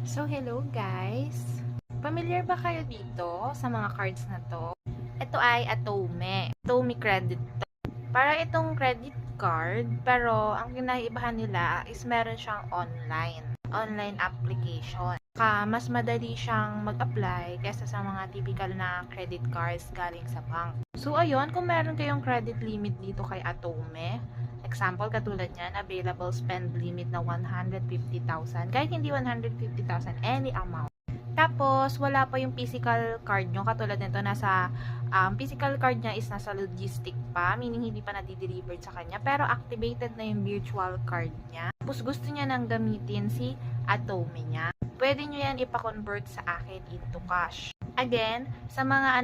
So, hello guys! Familiar ba kayo dito sa mga cards na to? Ito ay Atome. Atome credit to. Para itong credit card, pero ang kinaibahan nila is meron siyang online application. Mas madali siyang mag-apply kaysa sa mga typical na credit cards galing sa bank. So, ayun, kung meron kayong credit limit dito kay Atome, example, katulad niyan, available spend limit na 150,000. Kahit hindi 150,000, any amount. Tapos, wala pa yung physical card nyo. Katulad nito, physical card niya is nasa logistic pa, meaning hindi pa na-delivered sa kanya. Pero activated na yung virtual card niya. Tapos, gusto niya nang gamitin si Atome niya. Pwede nyo yan ipa-convert sa akin into cash. Again, sa mga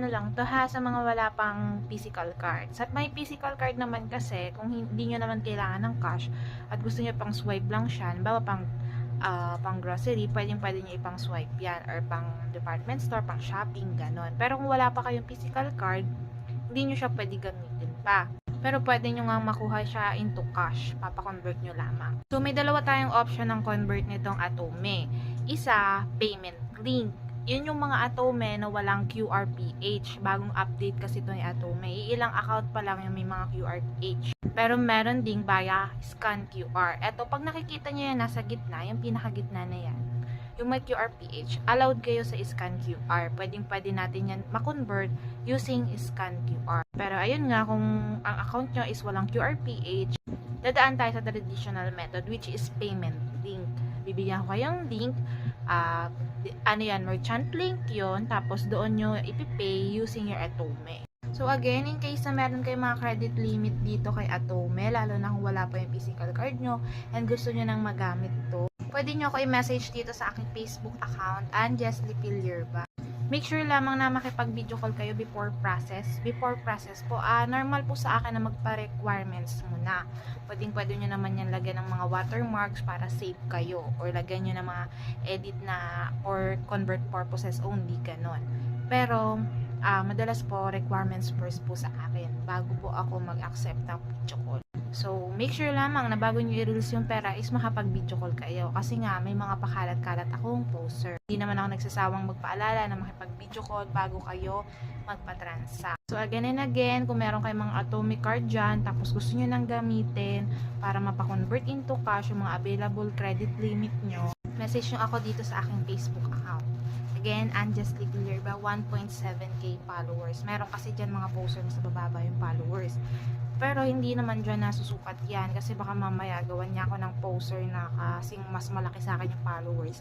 sa mga wala pang physical card. Sa may physical card naman kasi, kung hindi nyo naman kailangan ng cash at gusto nyo pang swipe lang siya, bawa pang grocery, pwede nyo ipang swipe yan, or pang department store, pang shopping, ganon. Pero kung wala pa kayong physical card, hindi nyo siya pwede gamitin pa. Pero pwede nyo nga makuha siya into cash. Papa-convert nyo lamang. So, may dalawa tayong option ng convert nitong Atome. Isa, payment link. Yun yung mga Atome na walang QRPH. Bagong update kasi ito ni Atome. Ilang account pa lang yung may mga QRPH. Pero meron ding via scan QR. Eto, pag nakikita nyo yan nasa gitna, yung pinakagitna na yan, yung may QRPH, allowed kayo sa scan QR. Pwede natin yan ma-convert using scan QR. Pero ayun nga, kung ang account nyo is walang QRPH, dadaan tayo sa traditional method, which is payment link. Bibigyan ko kayong link, merchant link yon, tapos doon nyo ipipay using your Atome. So again, in case na meron kayong mga credit limit dito kay Atome, lalo na kung wala pa yung physical card nyo and gusto nyo nang magamit ito, pwede nyo ako i-message dito sa aking Facebook account, Anjesly Pilierba. Make sure lamang na makipag-video call kayo before process. Before process po, normal po sa akin na magpa-requirements muna. Pwede nyo naman yan lagyan ng mga watermarks para safe kayo. Or lagyan nyo ng mga edit na or convert purposes only, ganon. Pero, madalas po, requirements first po sa akin bago po ako mag-accept ng video call. So, make sure lamang na bago nyo i-release yung pera is makapag-video call kayo. Kasi nga, may mga pakalat-kalat akong poster. Hindi naman ako nagsasawang magpaalala na makipag-video call bago kayo magpa-transact. So, again and again, kung meron kayong mga Atome card dyan, tapos gusto nyo nang gamitin para mapa-convert into cash yung mga available credit limit nyo, message nyo ako dito sa aking Facebook account. Again, Anjesly Pilierba, 1.7k followers. Meron kasi dyan mga poster na sa bababa yung followers. Pero hindi naman dyan nasusukat yan kasi baka mamaya gawan niya ako ng poster na kasing mas malaki sa akin yung followers.